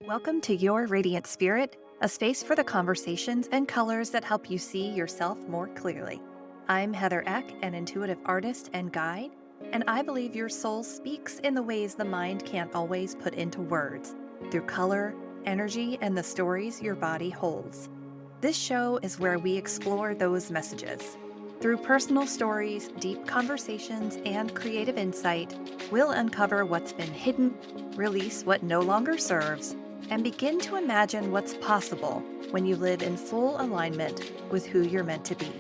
Welcome to Your Radiant Spirit, a space for the conversations and colors that help you see yourself more clearly. I'm Heather Eck, an intuitive artist and guide, and I believe your soul speaks in the ways the mind can't always put into words, through color, energy, and the stories your body holds. This show is where we explore those messages. Through personal stories, deep conversations, and creative insight, we'll uncover what's been hidden, release what no longer serves, and begin to imagine what's possible when you live in full alignment with who you're meant to be.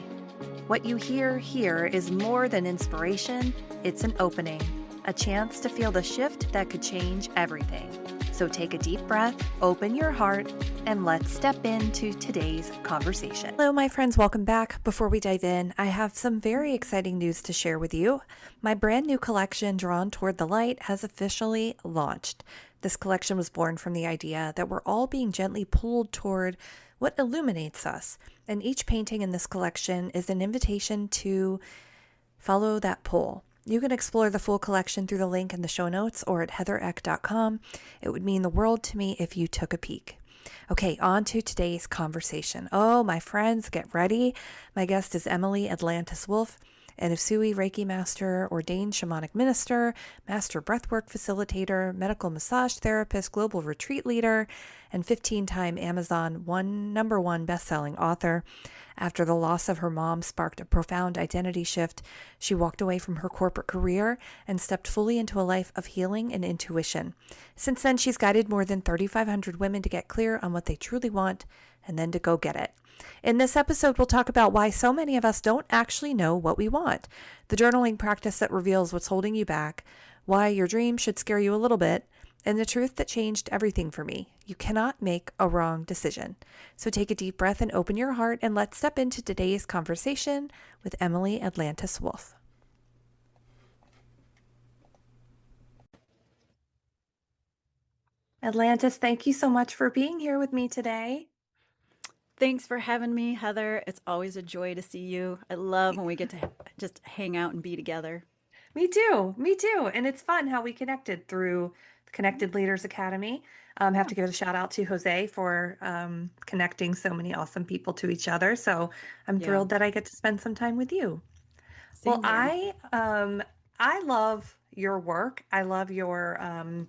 What you hear here is more than inspiration, it's an opening, a chance to feel the shift that could change everything. So take a deep breath, open your heart, and let's step into today's conversation. Hello, my friends. Welcome back. Before we dive in, I have some very exciting news to share with you. My brand new collection, Drawn Toward the Light, has officially launched. This collection was born from the idea that we're all being gently pulled toward what illuminates us. And each painting in this collection is an invitation to follow that pull. You can explore the full collection through the link in the show notes or at heathereck.com. It would mean the world to me if you took a peek. Okay, on to today's conversation. Oh, my friends, get ready. My guest is Emily Atlantis Wolf, an Usui Reiki master, ordained shamanic minister, master breathwork facilitator, medical massage therapist, global retreat leader, and 15-time Amazon number one best-selling author. After the loss of her mom sparked a profound identity shift, she walked away from her corporate career and stepped fully into a life of healing and intuition. Since then, she's guided more than 3,500 women to get clear on what they truly want and then to go get it. In this episode, we'll talk about why so many of us don't actually know what we want, the journaling practice that reveals what's holding you back, why your dreams should scare you a little bit, and the truth that changed everything for me. You cannot make a wrong decision. So take a deep breath and open your heart, and let's step into today's conversation with Emily Atlantis Wolf. Atlantis, thank you so much for being here with me today. Thanks for having me, Heather. It's always a joy to see you. I love when we get to just hang out and be together. Me too. Me too. And it's fun how we connected through the Connected Leaders Academy. Have to give a shout out to Jose for connecting so many awesome people to each other. So I'm Yeah, thrilled that I get to spend some time with you. Well, same here. I love your work. I love your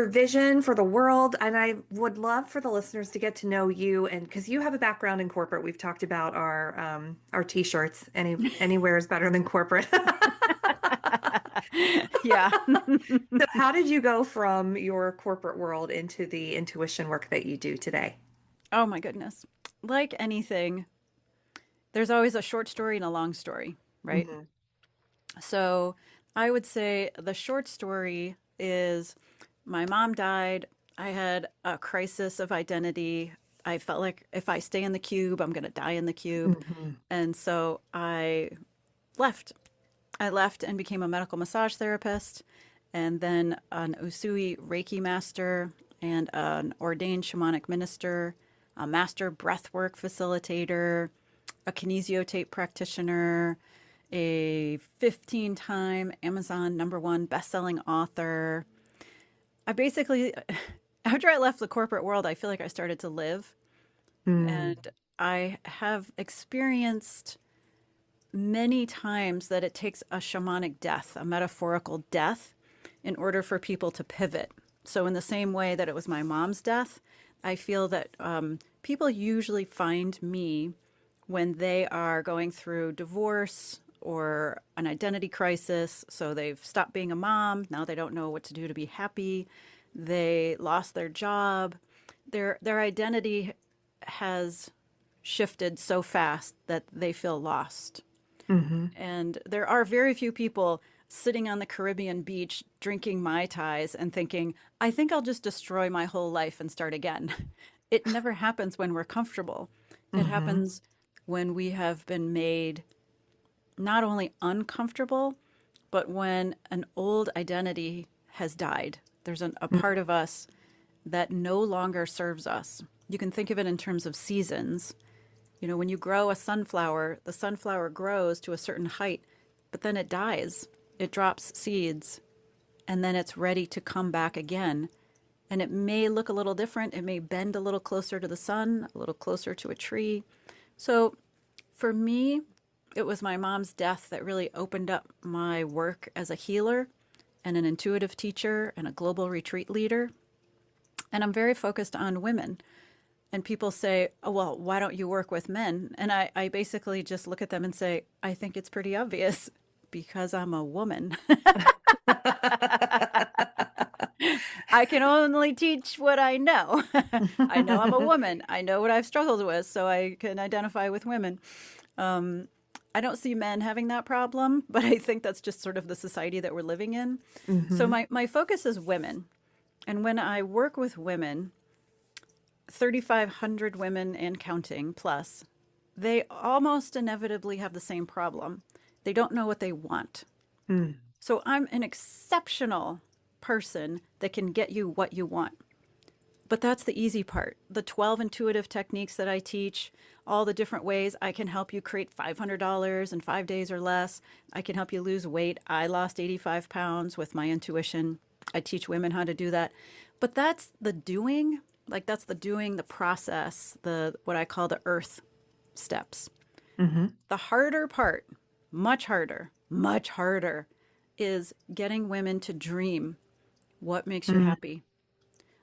vision for the world, and I would love for the listeners to get to know you. And because you have a background in corporate, we've talked about our t-shirts. Anywhere is better than corporate. Yeah. So how did you go from your corporate world into the intuition work that you do today? Oh my goodness. Like anything, there's always a short story and a long story, right? Hmm. So I would say the short story is my mom died. I had a crisis of identity. I felt like if I stay in the cube, I'm going to die in the cube. Hmm. And so left. I left and became a medical massage therapist and then an Usui Reiki master and an ordained shamanic minister, a master breathwork facilitator, a kinesiotape practitioner, a 15-time Amazon number one best-selling author. I basically, after I left the corporate world, I feel like I started to live. Mm. And I have experienced many times that it takes a shamanic death, a metaphorical death, in order for people to pivot. So, in the same way that it was my mom's death, I feel that people usually find me when they are going through divorce or an identity crisis. So, they've stopped being a mom. Now they don't know what to do to be happy. They lost their job. Their identity has shifted so fast that they feel lost. Hmm. And there are very few people sitting on the Caribbean beach drinking Mai Tais and thinking, I think I'll just destroy my whole life and start again. It never happens when we're comfortable. It Hmm. happens when we have been made not only uncomfortable, but when an old identity has died. There's a part of us that no longer serves us. You can think of it in terms of seasons. You know, when you grow a sunflower, the sunflower grows to a certain height, but then it dies. It drops seeds, and then it's ready to come back again. And it may look a little different. It may bend a little closer to the sun, a little closer to a tree. So for me, it was my mom's death that really opened up my work as a healer and an intuitive teacher and a global retreat leader. And I'm very focused on women. And people say, oh, well, why don't you work with men? And I basically just look at them and say, I think it's pretty obvious because I'm a woman. I can only teach what I know. I know I'm a woman. I know what I've struggled with, so I can identify with women. I don't see men having that problem, but I think that's just sort of the society that we're living in. So my focus is women. And when I work with women, 3,500 women and counting plus, they almost inevitably have the same problem. They don't know what they want. So I'm an exceptional person that can get you what you want. But that's the easy part. The 12 intuitive techniques that I teach, all the different ways I can help you create $500 in 5 days or less. I can help you lose weight. I lost 85 pounds with my intuition. I teach women how to do that. But that's the doing, like that's the doing, the process, the what I call the earth steps. The harder part, much harder, is getting women to dream what makes you happy.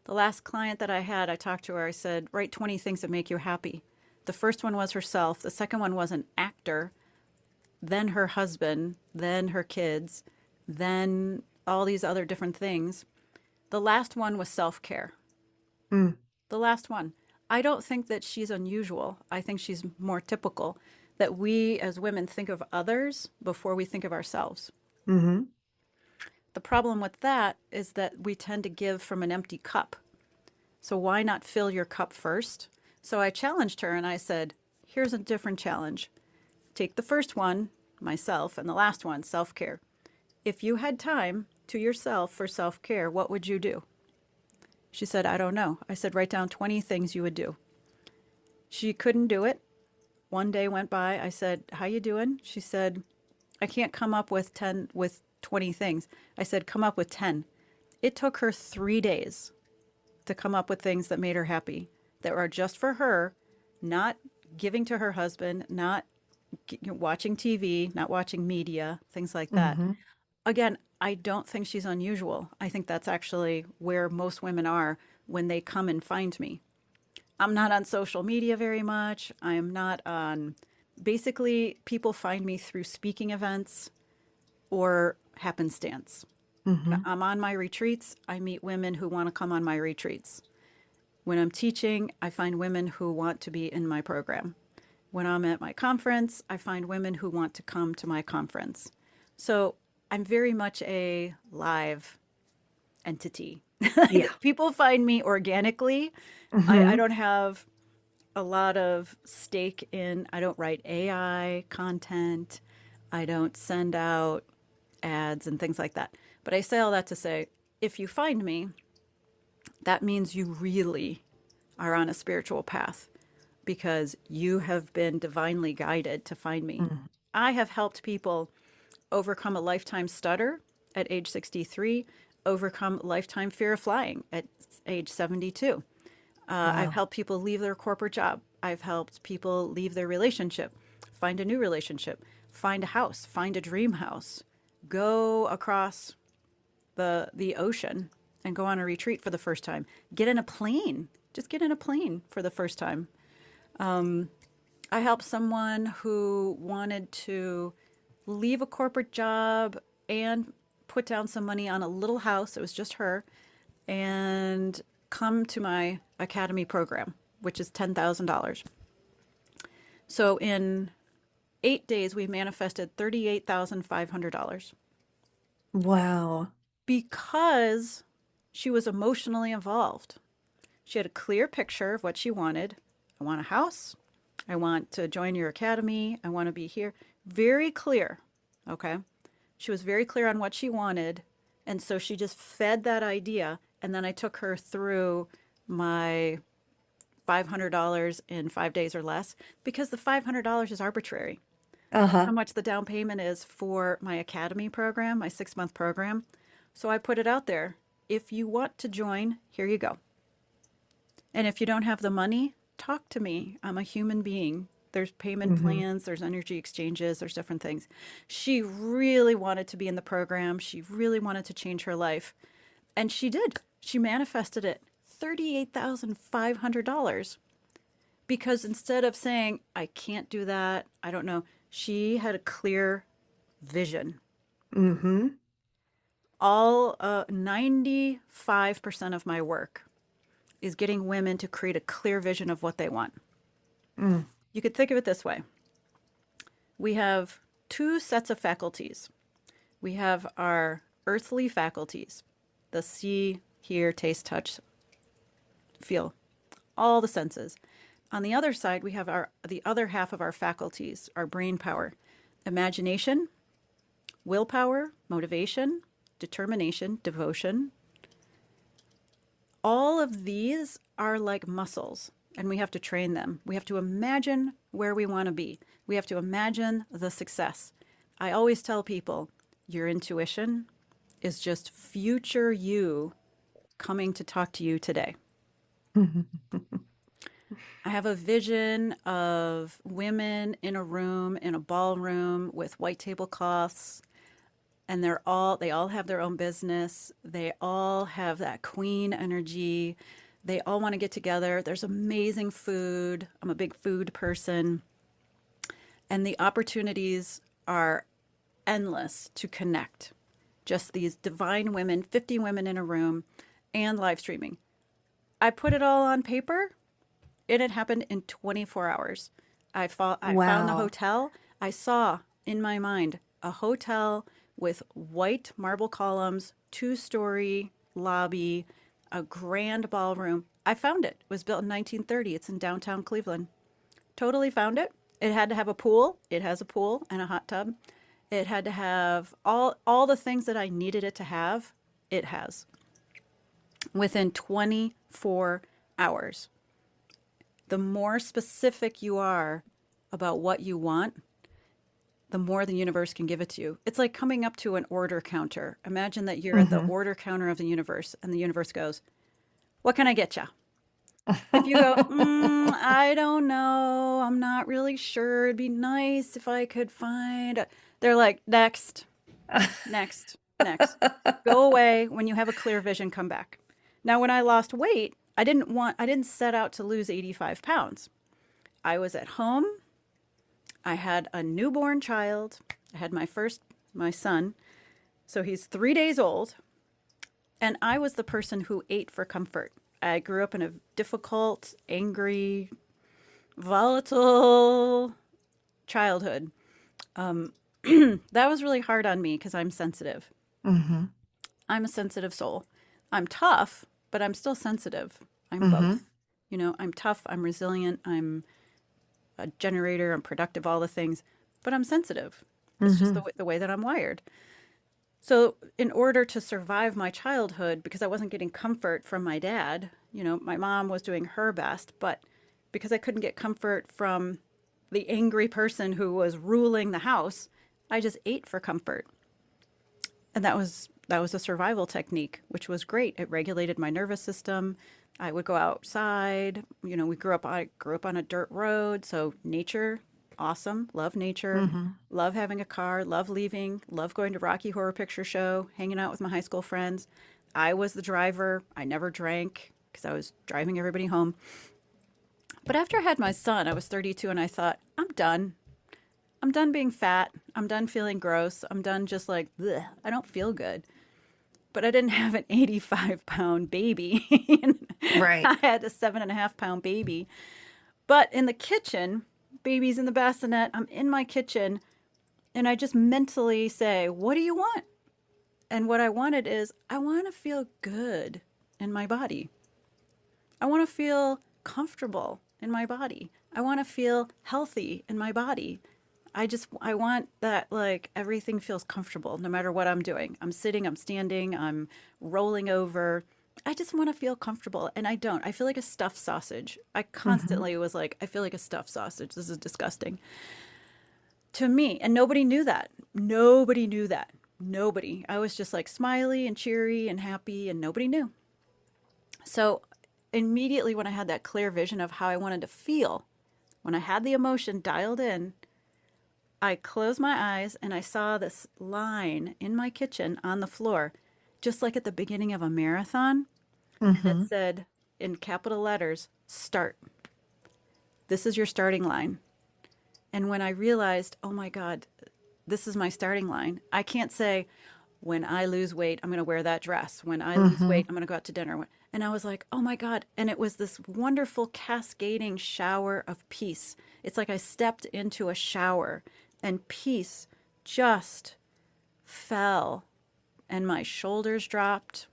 The last client that I had, I talked to her, I said, write 20 things that make you happy. The first one was herself. The second one was an actor, then her husband, then her kids, then all these other different things. The last one was self-care. The last one. I don't think that she's unusual. I think she's more typical that we as women think of others before we think of ourselves. The problem with that is that we tend to give from an empty cup. So why not fill your cup first? So I challenged her and I said, here's a different challenge. Take the first one, myself, and the last one, self-care. If you had time to yourself for self-care, what would you do? She said, I don't know. I said, write down 20 things you would do. She couldn't do it. One day went by. I said, how you doing? She said, I can't come up with 20 things. I said, come up with 10. It took her 3 days to come up with things that made her happy, that were just for her, not giving to her husband, not watching TV, not watching media, things like that. Again, I don't think she's unusual. I think that's actually where most women are when they come and find me. I'm not on social media very much. I'm not on, basically, people find me through speaking events or happenstance. I'm on my retreats. I meet women who want to come on my retreats. When I'm teaching, I find women who want to be in my program. When I'm at my conference, I find women who want to come to my conference. So I'm very much a live entity. Yeah. People find me organically. I don't have a lot of stake in, I don't write AI content. I don't send out ads and things like that. But I say all that to say, if you find me, that means you really are on a spiritual path because you have been divinely guided to find me. I have helped people overcome a lifetime stutter at age 63, overcome lifetime fear of flying at age 72. I've helped people leave their corporate job. I've helped people leave their relationship, find a new relationship, find a house, find a dream house, go across the ocean and go on a retreat for the first time. Get in a plane. Just get in a plane for the first time. I helped someone who wanted to leave a corporate job and put down some money on a little house. It was just her. And come to my academy program, which is $10,000. So in 8 days, we manifested $38,500 Wow. because she was emotionally involved. She had a clear picture of what she wanted. I want a house. I want to join your academy. I want to be here. Very clear. Okay. She was very clear on what she wanted. And so she just fed that idea. And then I took her through my $500 in 5 days or less because the $500 is arbitrary. How much the down payment is for my academy program, my 6-month program. So I put it out there. if you want to join, here you go. And if you don't have the money, talk to me. I'm a human being. There's payment Mm-hmm. plans, there's energy exchanges, there's different things. She really wanted to be in the program. She really wanted to change her life. And she did. She manifested it. $38,500. Because instead of saying, I can't do that, I don't know, she had a clear vision. Mm-hmm. All 95% of my work is getting women to create a clear vision of what they want. Mm. You could think of it this way. We have two sets of faculties. We have our earthly faculties, the see, hear, taste, touch, feel, all the senses. On the other side, we have the other half of our faculties, our brain power, imagination, willpower, motivation, determination, devotion. All of these are like muscles, and we have to train them. We have to imagine where we want to be. We have to imagine the success. I always tell people, your intuition is just future you coming to talk to you today. I have a vision of women in a room, in a ballroom with white tablecloths, and they all have their own business. They all have that queen energy. They all want to get together. There's amazing food. I'm a big food person. And the opportunities are endless to connect. Just these divine women, 50 women in a room, and live streaming. I put it all on paper, and it happened in 24 hours. I found the Wow. hotel. I saw in my mind a hotel with white marble columns, 2-story lobby, a grand ballroom. I found it. It was built in 1930. It's in downtown Cleveland. Totally found it. It had to have a pool. It has a pool and a hot tub. It had to have all the things that I needed it to have. It has. Within 24 hours. The more specific you are about what you want, the more the universe can give it to you. It's like coming up to an order counter. Imagine that you're at the Mm-hmm. order counter of the universe, and the universe goes, "What can I get you?" If you go, I don't know, I'm not really sure, it'd be nice if I could find. They're like, next, next, next. Go away. When you have a clear vision, come back. Now, when I lost weight, I didn't set out to lose 85 pounds. I was at home. I had a newborn child. I had my son. So he's 3 days old. And I was the person who ate for comfort. I grew up in a difficult, angry, volatile childhood. That was really hard on me because I'm sensitive. Mm-hmm. I'm a sensitive soul. I'm tough, but I'm still sensitive. I'm Mm-hmm. both. I'm tough, I'm resilient, I'm a generator, I'm productive, all the things, but I'm sensitive. It's just Mm-hmm. the way that I'm wired. So, in order to survive my childhood, because I wasn't getting comfort from my dad, my mom was doing her best, but because I couldn't get comfort from the angry person who was ruling the house, I just ate for comfort. And that was a survival technique, which was great. It regulated my nervous system. I would go outside. I grew up on a dirt road, so nature, awesome. Love nature. Mm-hmm. Love having a car. Love leaving. Love going to Rocky Horror Picture Show. Hanging out with my high school friends. I was the driver. I never drank because I was driving everybody home. But after I had my son, I was 32, and I thought, I'm done. I'm done being fat. I'm done feeling gross. I'm done just like, bleh, I don't feel good. But I didn't have an 85-pound baby. Right. I had a 7.5-pound baby. But in the kitchen, baby's in the bassinet, I'm in my kitchen, and I just mentally say, what do you want? And what I wanted is, I want to feel good in my body. I want to feel comfortable in my body. I want to feel healthy in my body. I want that, like, everything feels comfortable no matter what I'm doing. I'm sitting, I'm standing, I'm rolling over. I just want to feel comfortable, and I don't. I feel like a stuffed sausage. I Mm-hmm. constantly was like, I feel like a stuffed sausage. This is disgusting to me. And nobody knew that. Nobody knew that. nobody. I was just like smiley and cheery and happy, and nobody knew. So immediately when I had that clear vision of how I wanted to feel, when I had the emotion dialed in, I closed my eyes and I saw this line in my kitchen on the floor, just like at the beginning of a marathon. And it Mm-hmm. said in capital letters, start. This is your starting line. And when I realized, oh my God, this is my starting line, I can't say, when I lose weight, I'm going to wear that dress. When I lose Mm-hmm. weight, I'm going to go out to dinner. And I was like, oh my God. And it was this wonderful cascading shower of peace. It's like I stepped into a shower and peace just fell. And my shoulders dropped,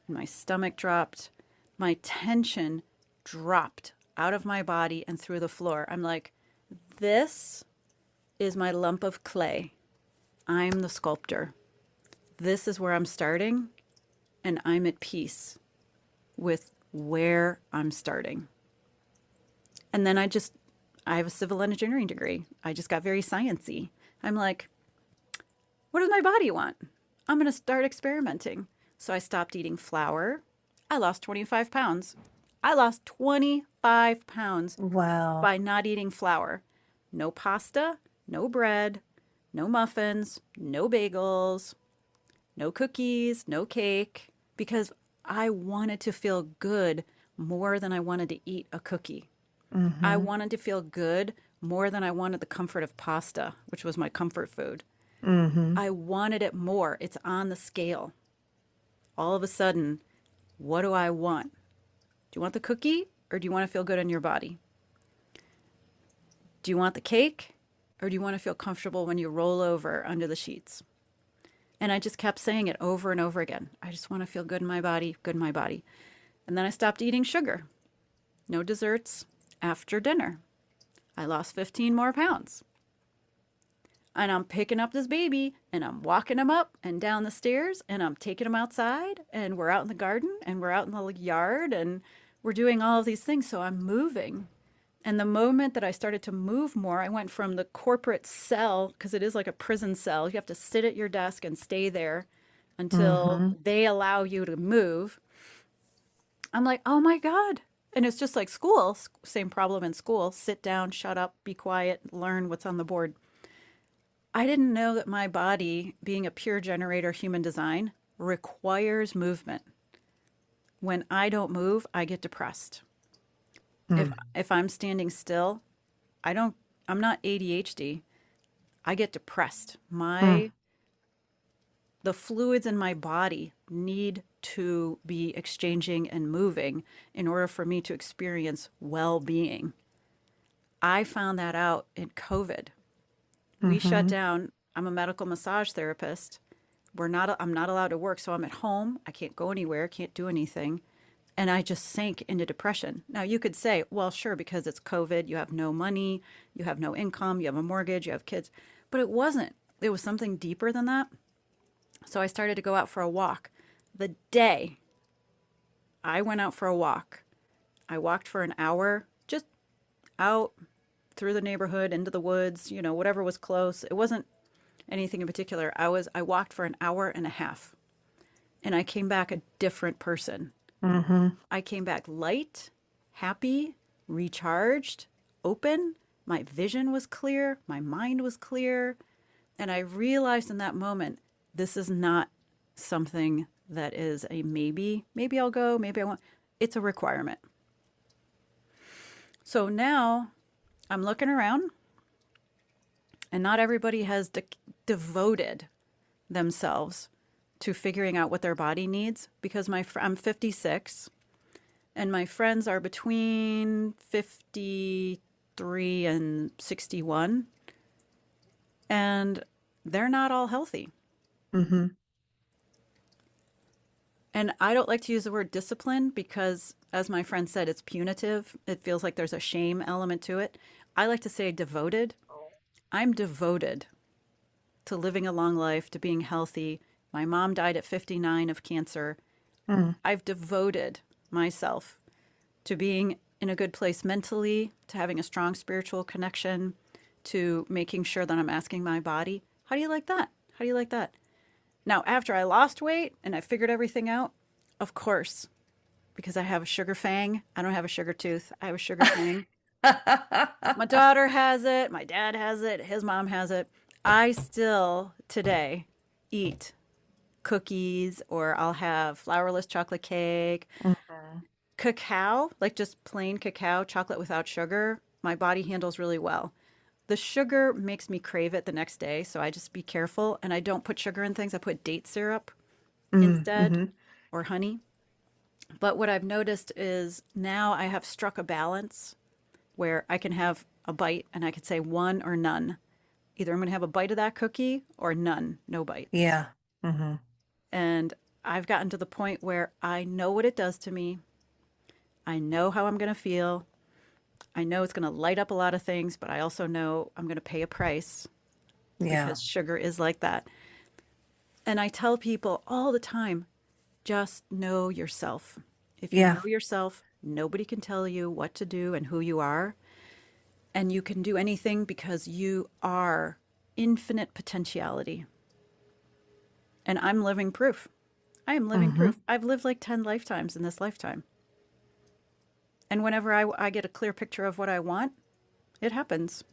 and my stomach dropped. My tension dropped out of my body and through the floor. I'm like, this is my lump of clay. I'm the sculptor. This is where I'm starting, and I'm at peace with where I'm starting. And then I have a civil engineering degree. I just got very sciencey. I'm like, what does my body want? I'm going to start experimenting. So I stopped eating flour. I lost 25 pounds. I lost 25 pounds Wow. by not eating flour. No pasta, no bread, no muffins, no bagels, no cookies, no cake, because I wanted to feel good more than I wanted to eat a cookie. I Mm-hmm. wanted to feel good more than I wanted the comfort of pasta, which was my comfort food. Mm-hmm. I wanted it more. It's on the scale. All of a sudden, what do I want? Do you want the cookie or do you want to feel good in your body? Do you want the cake or do you want to feel comfortable when you roll over under the sheets? And I just kept saying it over and over again. I just want to feel good in my body, good in my body. And then I stopped eating sugar. No desserts after dinner. I lost 15 more pounds. And I'm picking up this baby and I'm walking him up and down the stairs and I'm taking him outside and we're out in the garden and we're out in the yard and we're doing all of these things. So I'm moving. And the moment that I started to move more, I went from the corporate cell, because it is like a prison cell. You have to sit at your desk and stay there until Mm-hmm. they allow you to move. I'm like, oh my God. And it's just like school, same problem in school. Sit down, shut up, be quiet, learn what's on the board. I didn't know that my body, being a pure generator human design, requires movement. When I don't move, I get depressed. If I'm standing still, I don't I'm not ADHD. I get depressed. Mm-hmm. The fluids in my body need to be exchanging and moving in order for me to experience well-being. I found that out in COVID. We shut Mm-hmm. down. I'm a medical massage therapist. I'm not allowed to work, so I'm at home. I can't go anywhere, can't do anything. And I just sank into depression. Now you could say, well, sure, because it's COVID, you have no money, you have no income, you have a mortgage, you have kids. But it wasn't. It was something deeper than that. So I started to go out for a walk. The day I went out for a walk, I walked for an hour, just out through the neighborhood, into the woods, whatever was close. It wasn't anything in particular. I walked for an hour and a half and I came back a different person. Mm-hmm. I came back light, happy, recharged, open. My vision was clear, my mind was clear, and I realized in that moment this is not something that is a maybe. Maybe I'll go, maybe I won't. It's a requirement. So now I'm looking around, and not everybody has devoted themselves to figuring out what their body needs because I'm 56 and my friends are between 53 and 61 and they're not all healthy. Mm-hmm. And I don't like to use the word discipline because, as my friend said, it's punitive. It feels like there's a shame element to it. I like to say devoted. I'm devoted to living a long life, to being healthy. My mom died at 59 of cancer. Mm-hmm. I've devoted myself to being in a good place mentally, to having a strong spiritual connection, to making sure that I'm asking my body, how do you like that? How do you like that? Now, after I lost weight and I figured everything out, of course, because I have a sugar fang, I don't have a sugar tooth, I have a sugar fang. My daughter has it, my dad has it, his mom has it. I still today eat cookies, or I'll have flourless chocolate cake, Mhm. cacao, like just plain cacao, chocolate without sugar. My body handles really well. The sugar makes me crave it the next day, so I just be careful. And I don't put sugar in things. I put date syrup Mm, instead, mhm. or honey. But what I've noticed is now I have struck a balance where I can have a bite and I could say one or none. Either I'm going to have a bite of that cookie or none, no bites. Yeah. Mhm. And I've gotten to the point where I know what it does to me. I know how I'm going to feel. I know it's going to light up a lot of things, but I also know I'm going to pay a price Yeah. because sugar is like that. And I tell people all the time, just know yourself. If you Yeah. know yourself, nobody can tell you what to do and who you are. And you can do anything because you are infinite potentiality. And I'm living proof. I am living Mhm. proof. I've lived like 10 lifetimes in this lifetime. And whenever I get a clear picture of what I want, it happens.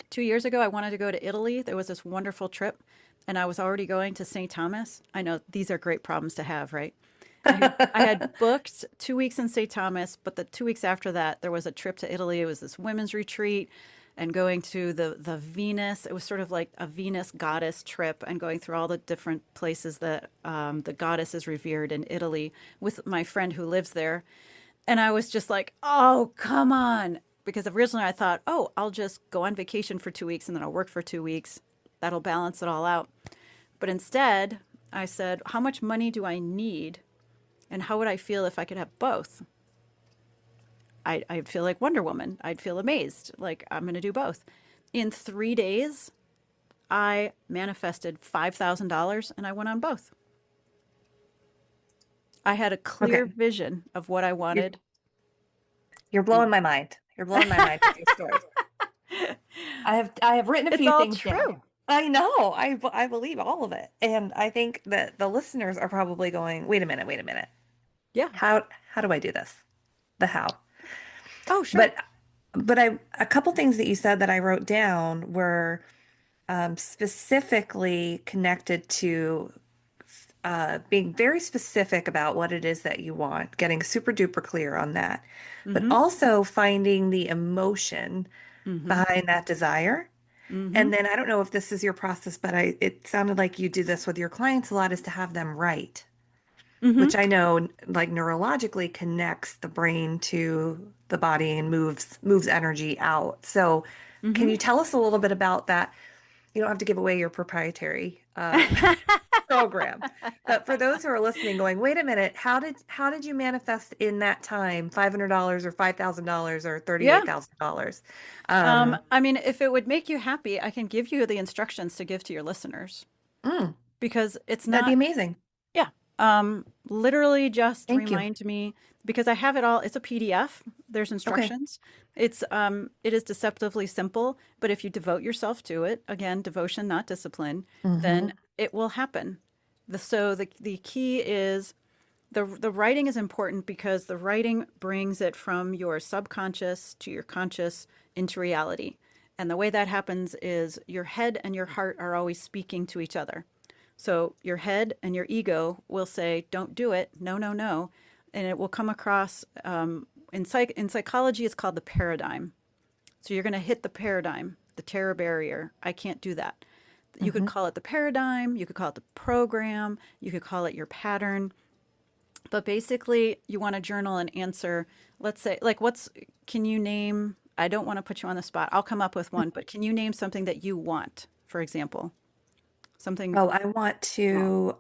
2 years ago, I wanted to go to Italy. There was this wonderful trip, and I was already going to St. Thomas. I know these are great problems to have, right? I had booked 2 weeks in St. Thomas, but the 2 weeks after that, there was a trip to Italy. It was this women's retreat and going to the Venus. It was sort of like a Venus goddess trip and going through all the different places that the goddess is revered in Italy with my friend who lives there. And I was just like, oh, come on. Because originally I thought, oh, I'll just go on vacation for 2 weeks and then I'll work for 2 weeks. That'll balance it all out. But instead, I said, how much money do I need? And how would I feel if I could have both? I'd feel like Wonder Woman. I'd feel amazed. Like, I'm going to do both. In 3 days, I manifested $5,000 and I went on both. I had a clear Okay. vision of what I You're wanted. you're blowing And my mind. You're blowing my mind with these stories. I have written a it's few all things down. true. I know. I believe all of it. And I think that the listeners are probably going, "Wait a minute, wait a minute. Yeah. How do I do this?" The how. Oh, sure. But a couple things that you said that I wrote down were specifically connected to being very specific about what it is that you want, getting super duper clear on that, but Mm-hmm. also finding the emotion Mm-hmm. behind that desire. Mm-hmm. And then I don't know if this is your process, but it sounded like you do this with your clients a lot, is to have them write, Mm-hmm. which I know like neurologically connects the brain to the body and moves energy out. So can Mm-hmm. you tell us a little bit about that? You don't have to give away your proprietary program. But for those who are listening, going, wait a minute, how did you manifest in that time $500 or $5,000 or Yeah. $38,000? Um, I mean, if it would make you happy, I can give you the instructions to give to your listeners mm, because it's that'd be not, amazing. yeah. Literally just Thank you. remind me because I have it all. It's a PDF. There's Okay. instructions. It is deceptively simple, but if you devote yourself to it, again, devotion, not discipline, Mm-hmm. then it will happen. The key is the writing is important because the writing brings it from your subconscious to your conscious into reality. And the way that happens is your head and your heart are always speaking to each other. So your head and your ego will say, "Don't do it. No, no, no," and it will come across. In psychology, it's called the paradigm. So you're going to hit the paradigm, the terror barrier. I can't do that. You could Mm-hmm. call it the paradigm. You could call it the program. You could call it your pattern. But basically, you want to journal and answer. Let's say, like, can you name? I don't want to put you on the spot. I'll come up with one, but can you name something that you want, for example? Something Oh, small,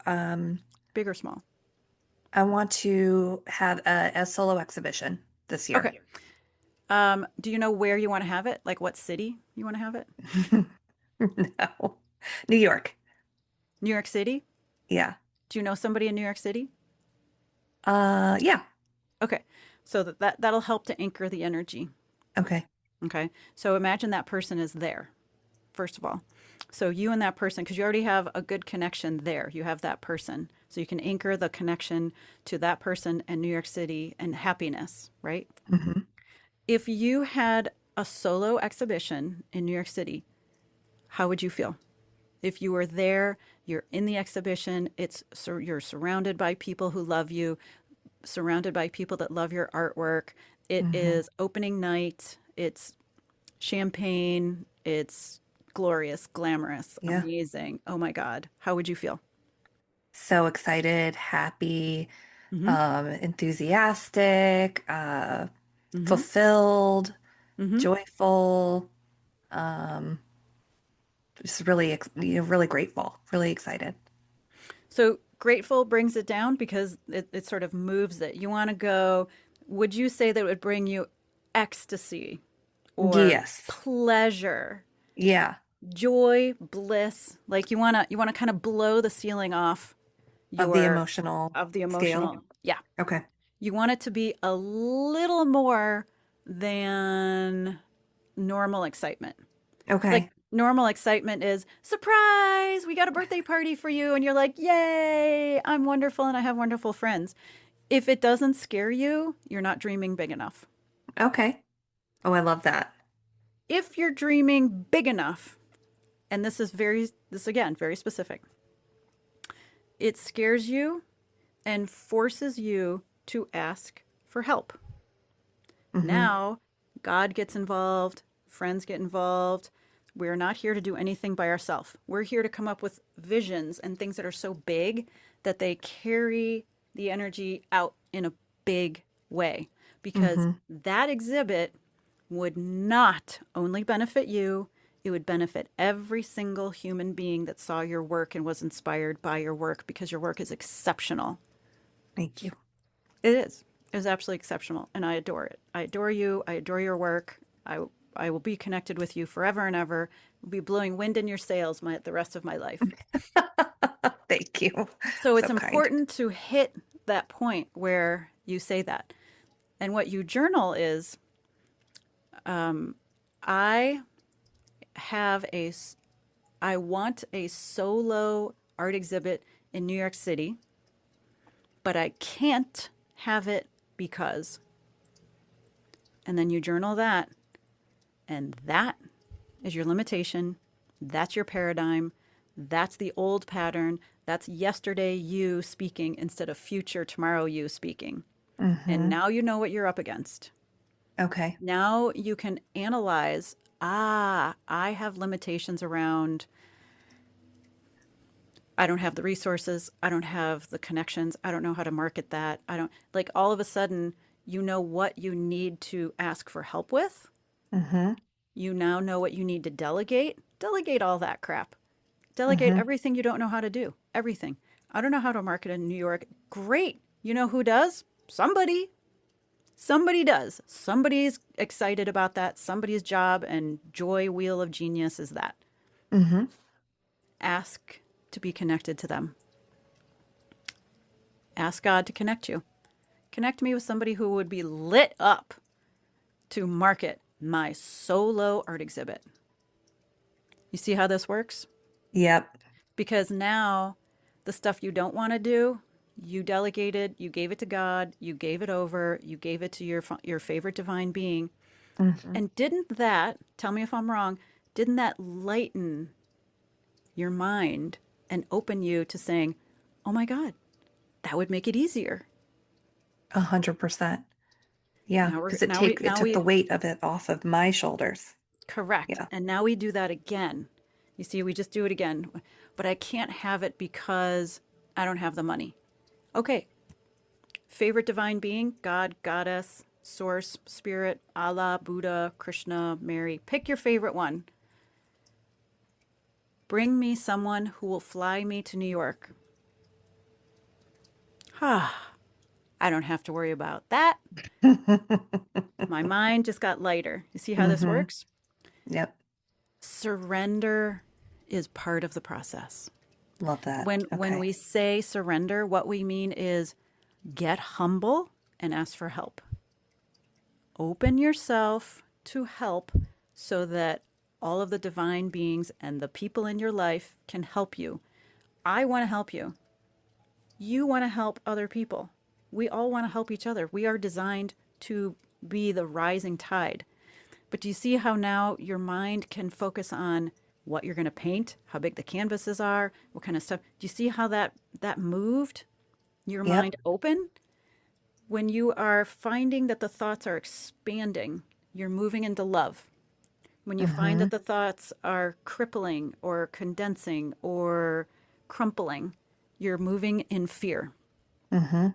big or small. I want to have a solo exhibition this year. Okay. Do you know where you want to have it? Like what city you want to have it? No. New York. New York City? Yeah. Do you know somebody in New York City? Yeah. Okay. So that'll help to anchor the energy. Okay. Okay. So imagine that person is there first of all. So you and that person, because you already have a good connection there. You have that person. So you can anchor the connection to that person and New York City and happiness, right? Hmm. If you had a solo exhibition in New York City, how would you feel? If you were there, you're in the exhibition, you're surrounded by people who love you, surrounded by people that love your artwork. It Hmm. is opening night, it's champagne, it's glorious, glamorous, Yeah. amazing. Oh my God. How would you feel? So excited, happy, Mm-hmm. enthusiastic, Mm-hmm. fulfilled, Mm-hmm. joyful, um, just really, really grateful, really excited. So grateful brings it down because it sort of moves it. You want to go, would you say that it would bring you ecstasy or Yes. pleasure, Yeah. joy, bliss? Like you want to kind of blow the ceiling off Of the your emotional of the scale. emotional. Yeah. Okay. You want it to be a little more than normal excitement. Like Okay. normal excitement is surprise, we got a birthday party for you. And you're like, yay, I'm wonderful and I have wonderful friends. If it doesn't scare you, you're not dreaming big enough. Okay. Oh, I love that. If you're dreaming big enough, and this again, very specific, it scares you and forces you to ask for help. Hmm. Now, God gets involved, friends get involved. We're not here to do anything by ourselves. We're here to come up with visions and things that are so big that they carry the energy out in a big way. Because Hmm. that exhibit would not only benefit you, it would benefit every single human being that saw your work and was inspired by your work because your work is exceptional. Thank you. It is. It is absolutely exceptional, and I adore it. I adore you. I adore your work. I will be connected with you forever and ever. I'll be blowing wind in your sails the rest of my life. Thank you. So it's So kind. important to hit that point where you say that. And what you journal is, I have a, I want a solo art exhibit in New York City, but I can't have it because, and then you journal that. And that is your limitation. That's your paradigm. That's the old pattern. That's yesterday you speaking instead of future tomorrow you speaking. And Hmm. now you know what you're up against. Okay. Now you can analyze, I have limitations around, I don't have the resources, I don't have the connections, I don't know how to market that. I don't, like, all of a sudden you know what you need to ask for help with. Hmm. You now know what you need to delegate. Delegate all that crap. Delegate Hmm. everything you don't know how to do. Everything. I don't know how to market in New York. Great. You know who does? Somebody. Somebody does. Somebody's excited about that. Somebody's job and joy wheel of genius is that. Hmm. Ask to be connected to them. Ask God to connect you. Connect me with somebody who would be lit up to market my solo art exhibit. You see how this works? Yep. Because now the stuff you don't want to do, you delegated, you gave it to God, you gave it over, you gave it to your favorite divine being. Hmm. And didn't that, tell me if I'm wrong, didn't that lighten your mind and open you to saying, "Oh my God, that would make it easier." 100%. Yeah, Now we're because it now took the we weight of it off of my shoulders. correct. Yeah. And now we do that again. You see, we just do it again. But I can't have it because I don't have the money. Okay, favorite divine being, God, goddess, source, spirit, Allah, Buddha, Krishna, Mary. Pick your favorite one. Bring me someone who will fly me to New York. Ah, I don't have to worry about that. My mind just got lighter. You see how this Hmm. works? Yep. Surrender is part of the process. Love that. When Okay. we say surrender, what we mean is get humble and ask for help. Open yourself to help so that All of the divine beings and the people in your life can help you. I want to help you. You want to help other people. We all want to help each other. We are designed to be the rising tide. But do you see how now your mind can focus on what you're going to paint, how big the canvases are, what kind of stuff? Do you see how that moved your Yep. mind open? When you are finding that the thoughts are expanding, you're moving into love. When you find Mm-hmm. that the thoughts are crippling or condensing or crumpling, you're moving in fear. Mm-hmm.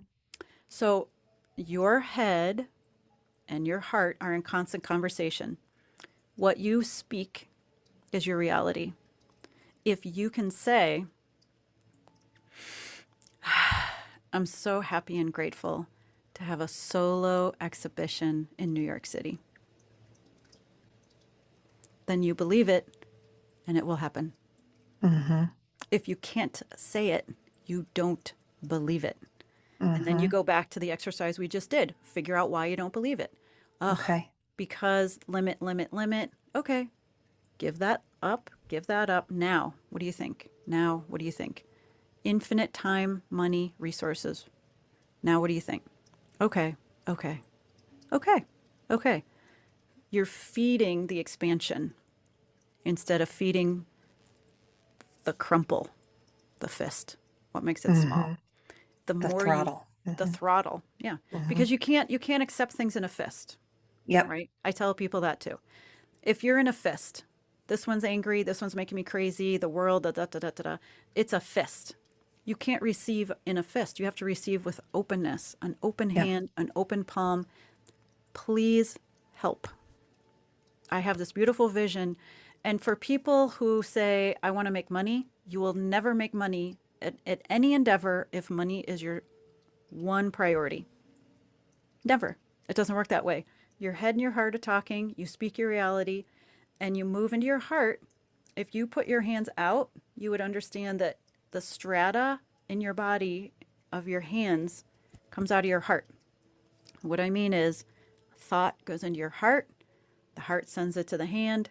So your head and your heart are in constant conversation. What you speak is your reality. If you can say, I'm so happy and grateful to have a solo exhibition in New York City, then you believe it and it will happen. Mm-hmm. If you can't say it, you don't believe it. And then you Mm-hmm. go back to the exercise we just did. Figure out why you don't believe it. Ugh, Okay. because limit, limit, limit. Okay, give that up. Give that up. Now, what do you think? Now, what do you think? Infinite time, money, resources. Now, what do you think? Okay, okay, okay, okay. You're feeding the expansion instead of feeding the crumple, the fist. What makes it small? Mm-hmm. The The more you, throttle. the Mm-hmm. throttle. Yeah, Mm-hmm. because you can't accept things in a fist, Yep. right? I tell people that too. If you're in a fist, this one's angry, this one's making me crazy, the world, da da da da da da. It's a fist. You can't receive in a fist. You have to receive with openness, an open Yep. hand, an open palm. Please help. I have this beautiful vision. And for people who say, I want to make money, you will never make money at any endeavor if money is your one priority. Never. It doesn't work that way. Your head and your heart are talking, you speak your reality, and you move into your heart. If you put your hands out, you would understand that the strata in your body of your hands comes out of your heart. What I mean is, thought goes into your heart, the heart sends it to the hand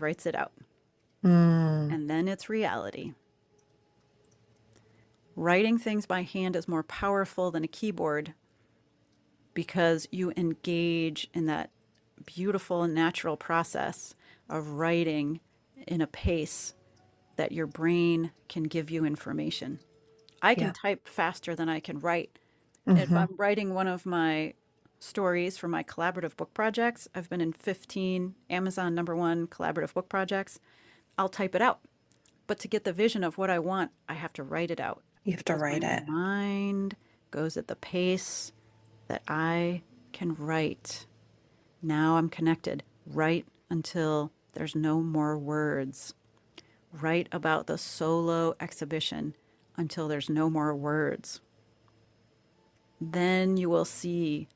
writes it out, Mm. and then it's reality. Writing things by hand is more powerful than a keyboard because you engage in that beautiful natural process of writing in a pace that your brain can give you information. I can Yeah. type faster than I can write. If Mm-hmm. I'm writing one of my stories for my collaborative book projects, I've been in 15 Amazon #1 collaborative book projects, I'll type it out. But to get the vision of what I want, I have to write it out You have to because my write it. mind goes at the pace that I can write. Now I'm connected. Write until there's no more words. Write about the solo exhibition until there's no more words. Then you will see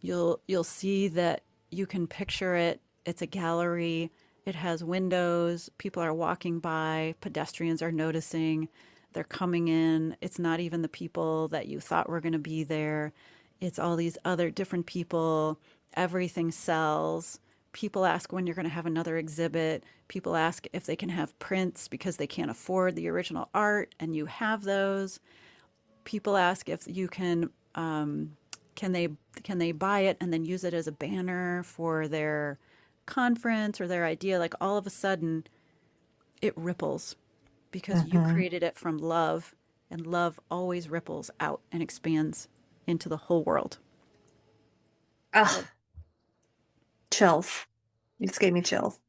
you'll see that you can picture it. It's a gallery. It has windows. People are walking by. Pedestrians are noticing. They're coming in. It's not even the people that you thought were going to be there. It's all these other different people. Everything sells. People ask when you're going to have another exhibit. People ask if they can have prints because they can't afford the original art, and you have those. People ask if you can they can they buy it and then use it as a banner for their conference or their idea. Like all of a sudden it ripples because you Mm-hmm. created it from love, and love always ripples out and expands into the whole world. Ah, So, chills. You just gave me chills.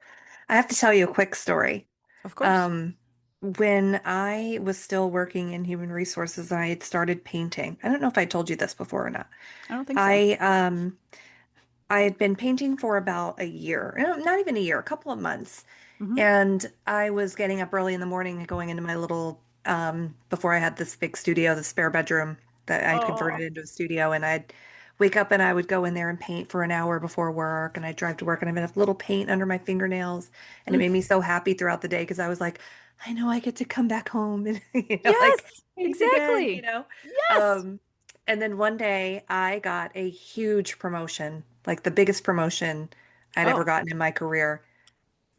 I have to tell you a quick story. of course. Um, when I was still working in human resources, I had started painting. I don't know if I told you this before or not. I don't think so. I I had been painting for about a year, not even a year, a couple of months. Hmm. And I was getting up early in the morning and going into my little, before I had this big studio, the spare bedroom that I'd converted Oh, into a studio. And I'd wake up and I would go in there and paint for an hour before work. And I'd drive to work and I'd have a little paint under my fingernails. And it mm, made me so happy throughout the day because I was like, I know I get to come back home and, like yes, paint again, exactly. Yes. Um, and then one day I got a huge promotion, like the biggest promotion I'd ever Oh, gotten in my career.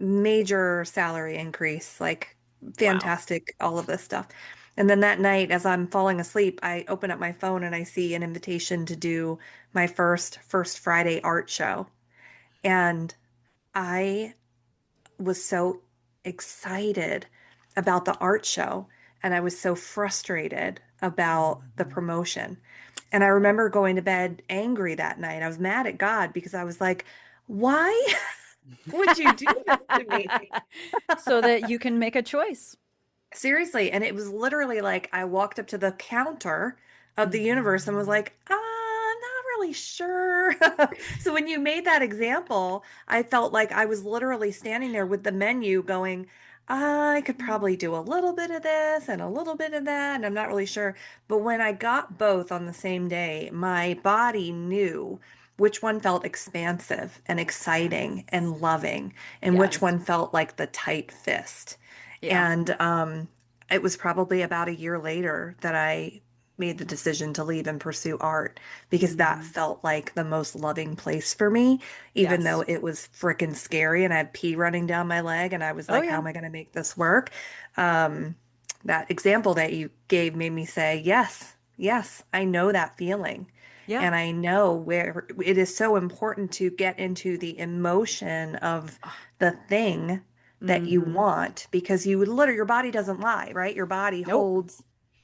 major salary increase, like Wow. fantastic, all of this stuff. And then that night, as I'm falling asleep, I open up my phone and I see an invitation to do my first Friday art show. And I was so excited about the art show and I was so frustrated about the promotion. And I remember going to bed angry that night. I was mad at God because I was like, why would you do this to me? So that you can make a choice. Seriously. And it was literally like I walked up to the counter of the universe and was Mhm. like, I'm not really sure. So when you made that example, I felt like I was literally standing there with the menu going, I could probably do a little bit of this and a little bit of that, and I'm not really sure. But when I got both on the same day, my body knew which one felt expansive and exciting and loving, and which Yes. one felt like the tight fist. Yeah. And it was probably about a year later that I made the decision to leave and pursue art because that Mhm. felt like the most loving place for me, even though Yes. it was freaking scary and I had pee running down my leg and I was Oh like, how yeah. am I going to make this work? Um, that example that you gave made me say, yes, yes, I know that feeling. Yeah. And I know where it is so important to get into the emotion of Ah, the thing that you mhm. want because you would literally, your body doesn't lie, right? Your body Nope. holds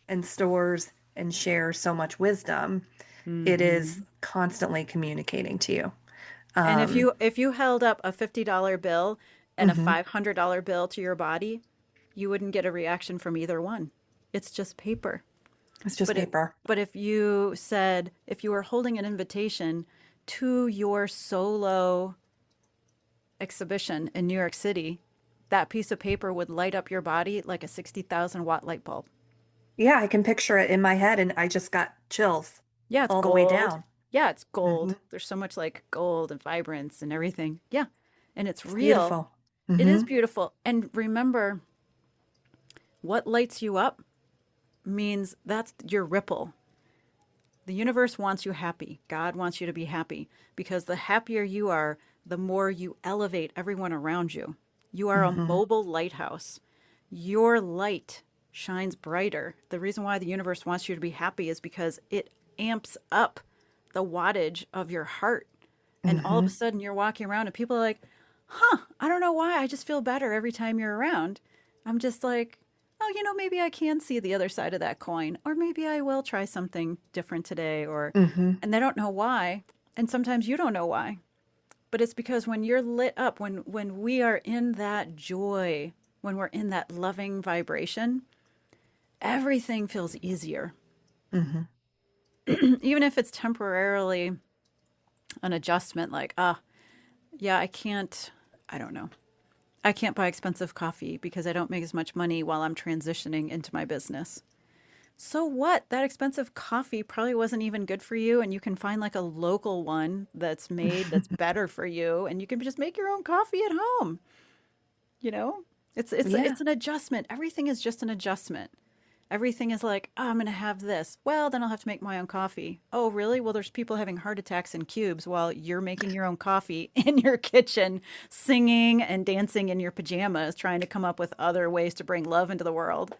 and stores and shares so much wisdom. It is Mhm. constantly communicating to you. And if Um, you held up a $50 bill and a mhm. $500 bill to your body, you wouldn't get a reaction from either one. It's just paper. It's just But it paper. but if you said if you were holding an invitation to your solo exhibition in New York City, that piece of paper would light up your body like a 60,000-watt light bulb. Yeah, I can picture it in my head and I just got chills Yeah, it's all the way gold. down. Yeah, it's Hmm. gold. There's so much like gold and vibrance and everything. Yeah. And it's It's real. beautiful. It Hmm. is beautiful. And remember, what lights you up means that's your ripple. The universe wants you happy. God wants you to be happy because the happier you are, the more you elevate everyone around you. You are a Hmm. mobile lighthouse. Your light shines brighter. The reason why the universe wants you to be happy is because it amps up the wattage of your heart. And all of a Hmm. sudden you're walking around and people are like, huh, I don't know why. I just feel better every time you're around. I'm just like, oh, maybe I can see the other side of that coin, or maybe I will try something different today, Hmm. and they don't know why. And sometimes you don't know why. But it's because when you're lit up, when we are in that joy, when we're in that loving vibration, everything feels easier. Hmm. Even if it's temporarily an adjustment, like, yeah, I don't know. I can't buy expensive coffee because I don't make as much money while I'm transitioning into my business. So what? That expensive coffee probably wasn't even good for you, and you can find like a local one that's made that's better for you, and you can just make your own coffee at home. You know? Yeah. It's an adjustment. Everything is just an adjustment. Everything is like, oh, I'm going to have this. Well, then I'll have to make my own coffee. Oh, really? Well, there's people having heart attacks in cubes while you're making your own coffee in your kitchen, singing and dancing in your pajamas, trying to come up with other ways to bring love into the world.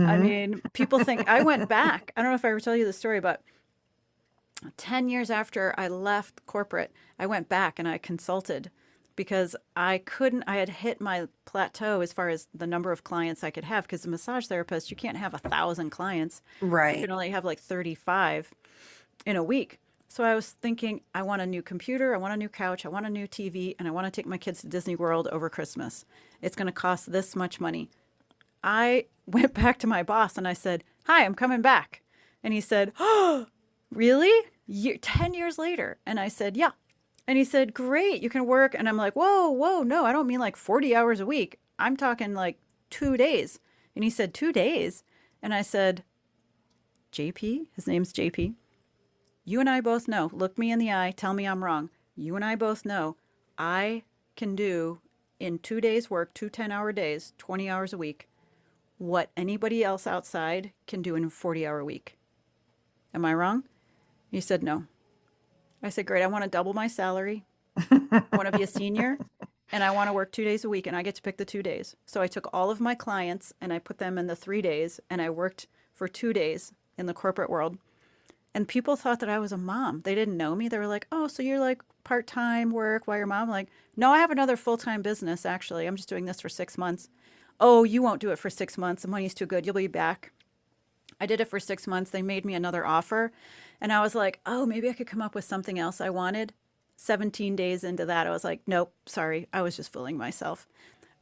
I Hmm. mean, people think I went back. I don't know if I ever tell you the story, but 10 years after I left corporate, I went back and I consulted because I had hit my plateau as far as the number of clients I could have. Because a massage therapist, you can't have 1,000 clients. You can Right. only have like 35 in a week. So I was thinking, I want a new computer, I want a new couch, I want a new TV, and I want to take my kids to Disney World over Christmas. It's going to cost this much money. I went back to my boss and I said, "Hi, I'm coming back." And he said, "Oh, really? 10 years later?" And I said, "Yeah." And he said, "Great, you can work." And I'm like, "Whoa, whoa, no, I don't mean like 40 hours a week. I'm talking like 2 days." And he said, "2 days?" And I said, "JP, his name's JP. You and I both know, look me in the eye, tell me I'm wrong. You and I both know I can do in 2 days' work, 2 10-hour days, 20 hours a week, what anybody else outside can do in a 40-hour week. Am I wrong?" He said, "No." I said, "Great. I want to double my salary. I want to be a senior and I want to work 2 days a week and I get to pick the 2 days. So I took all of my clients and I put them in the 3 days and I worked for 2 days in the corporate world. And people thought that I was a mom. They didn't know me. They were like, oh, so you're like part-time work while your mom? I'm like, no, I have another full-time business, actually. I'm just doing this for 6 months. Oh, you won't do it for 6 months. The money's too good. You'll be back. I did it for 6 months. They made me another offer. And I was like, oh, maybe I could come up with something else I wanted. 17 days into that, I was like, nope, sorry. I was just fooling myself.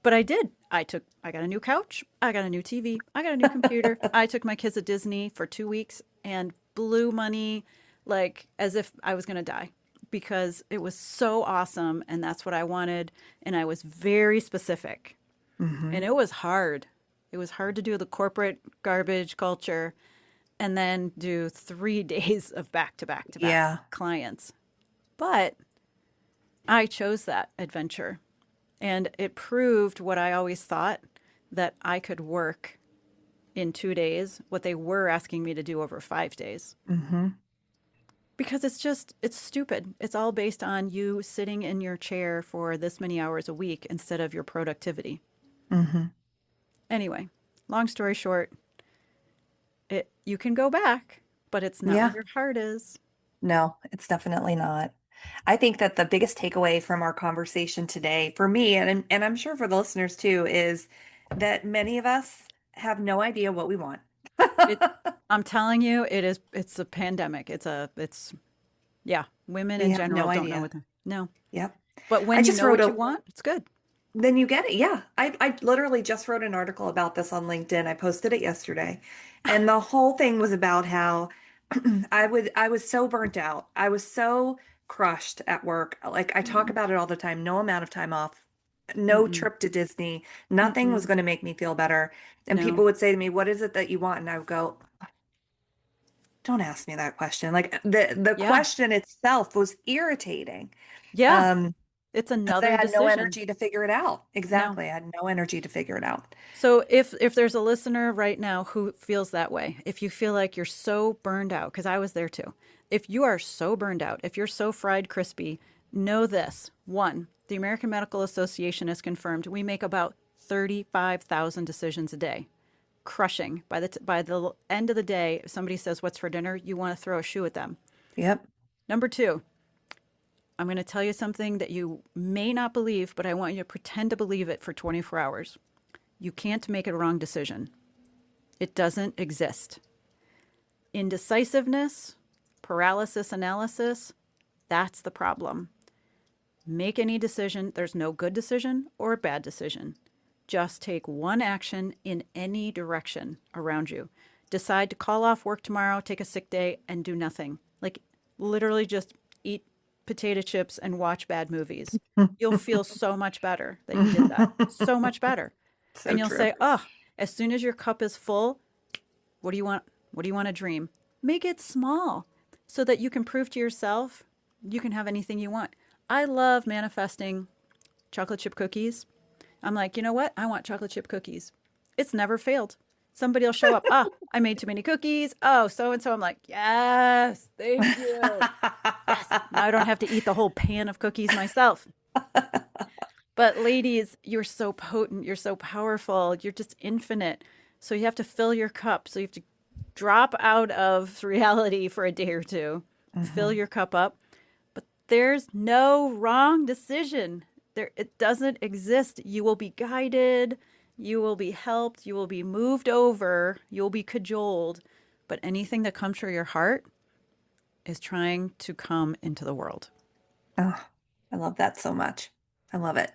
But I did. I got a new couch. I got a new TV. I got a new computer. I took my kids to Disney for 2 weeks and blew money like as if I was going to die because it was so awesome. And that's what I wanted. And I was very specific. Hmm. And it was hard. It was hard to do the corporate garbage culture and then do 3 days of back to back to back Yeah. clients. But I chose that adventure. And it proved what I always thought, that I could work in 2 days what they were asking me to do over 5 days. Hmm. Because it's stupid. It's all based on you sitting in your chair for this many hours a week instead of your productivity. Hmm. Anyway, long story short, you can go back, but it's not Yeah. where your heart is. No, it's definitely not. I think that the biggest takeaway from our conversation today, for me, and I'm sure for the listeners too, is that many of us have no idea what we want. It, I'm telling you, it's a pandemic. Yeah, women We in have general no don't know idea. no. Yep. But I when you just know wrote what you a want, it's good. Then you get it. Yeah. I literally just wrote an article about this on LinkedIn. I posted it yesterday. And the whole thing was about how I was so burnt out. I was so crushed at work. Like I talk Mm-mm, about it all the time. No amount of time off, no mm-mm, trip to Disney, nothing was mm-mm. going to make me feel better. And No. people would say to me, "What is it that you want?" And I would go, "Don't ask me that question." Like the Yeah. question itself was irritating. Yeah. Um, It's because I another had no decision. energy to figure it out. No. Exactly. I had no energy to figure it out. So if there's a listener right now who feels that way, if you feel like you're so burned out, because I was there too. If you are so burned out, if you're so fried crispy, know this. One, the American Medical Association has confirmed we make about 35,000 decisions a day. Crushing. By the end of the day, if somebody says, "What's for dinner?" you want to throw a shoe at them. Yep. Number two, I'm going to tell you something that you may not believe, but I want you to pretend to believe it for 24 hours. You can't make a wrong decision. It doesn't exist. Indecisiveness, paralysis analysis, that's the problem. Make any decision. There's no good decision or a bad decision. Just take one action in any direction around you. Decide to call off work tomorrow, take a sick day, and do nothing. Like literally just eat potato chips and watch bad movies. You'll feel so much better that you did that. So much better. So And you'll true. say, oh, as soon as your cup is full, what do you want? What do you want to dream? Make it small so that you can prove to yourself you can have anything you want. I love manifesting chocolate chip cookies. I'm like, you know what? I want chocolate chip cookies. It's never failed. Somebody will show up. Ah, I made too many cookies. Oh, so and so. I'm like, yes, thank you. Yes. Now I don't have to eat the whole pan of cookies myself. But ladies, you're so potent. You're so powerful. You're just infinite. So you have to fill your cup. So you have to drop out of reality for a day or two, fill Hmm. your cup up. But there's no wrong decision. It doesn't exist. You will be guided. You will be helped. You will be moved over. You'll be cajoled. But anything that comes from your heart is trying to come into the world. Oh, I love that so much. I love it.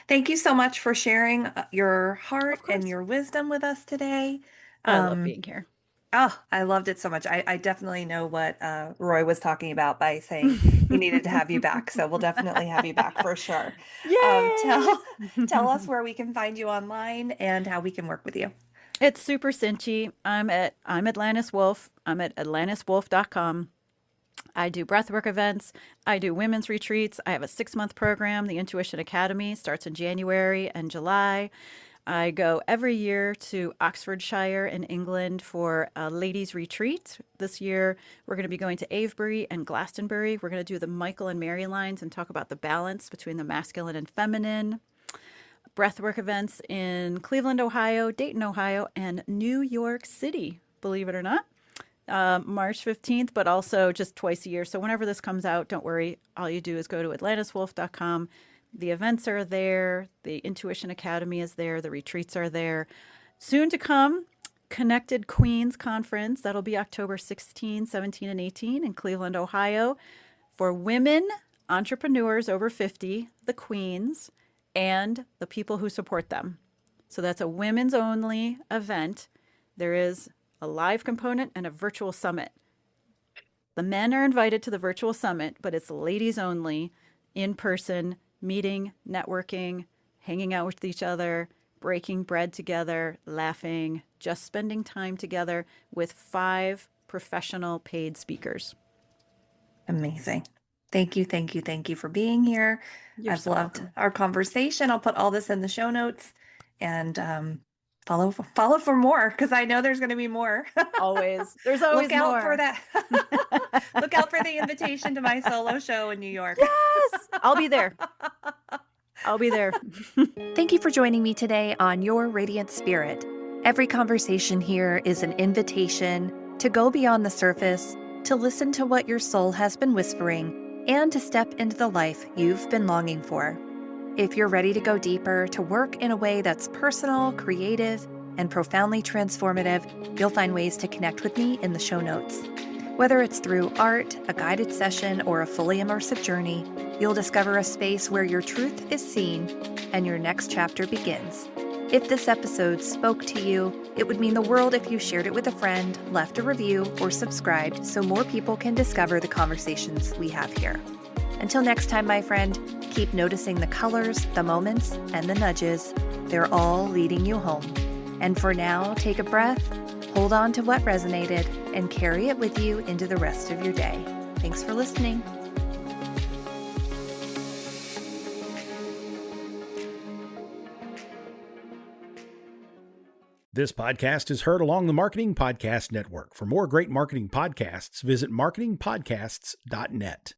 Thank you so much for sharing your Of heart and course. your wisdom with us today. I love Um, being here. oh, I loved it so much. I definitely know what Roy was talking about by saying he needed to have you back. So we'll definitely have you back for sure. Yay! Tell us where we can find you online and how we can work with you. It's super cinchy. I'm Atlantis Wolf. I'm at atlantiswolf.com. I do breathwork events. I do women's retreats. I have a 6-month program. The Intuition Academy starts in January and July. I go every year to Oxfordshire in England for a ladies' retreat. This year, we're going to be going to Avebury and Glastonbury. We're going to do the Michael and Mary lines and talk about the balance between the masculine and feminine. Breathwork events in Cleveland, Ohio, Dayton, Ohio, and New York City, believe it or not. March 15th, but also just twice a year. So whenever this comes out, don't worry. All you do is go to atlantiswolf.com. The events are there. The Intuition Academy is there. The retreats are there. Soon to come, Connected Queens Conference. That'll be October 16, 17, and 18 in Cleveland, Ohio for women entrepreneurs over 50, the queens, and the people who support them. So that's a women's only event. There is a live component and a virtual summit. The men are invited to the virtual summit, but it's ladies only, in person, meeting, networking, hanging out with each other, breaking bread together, laughing, just spending time together with 5 professional paid speakers. Amazing. Thank you, thank you, thank you for being here. You're I've so loved welcome. our conversation. I'll put all this in the show notes and follow for more because I know there's going to be more. Always. There's always Look out more. for that. Look out for the invitation to my solo show in New York. Yes, I'll be there. I'll be there. Thank you for joining me today on Your Radiant Spirit. Every conversation here is an invitation to go beyond the surface, to listen to what your soul has been whispering, and to step into the life you've been longing for. If you're ready to go deeper, to work in a way that's personal, creative, and profoundly transformative, you'll find ways to connect with me in the show notes. Whether it's through art, a guided session, or a fully immersive journey, you'll discover a space where your truth is seen and your next chapter begins. If this episode spoke to you, it would mean the world if you shared it with a friend, left a review, or subscribed so more people can discover the conversations we have here. Until next time, my friend, keep noticing the colors, the moments, and the nudges. They're all leading you home. And for now, take a breath, hold on to what resonated, and carry it with you into the rest of your day. Thanks for listening. This podcast is heard along the Marketing Podcast Network. For more great marketing podcasts, visit marketingpodcasts.net.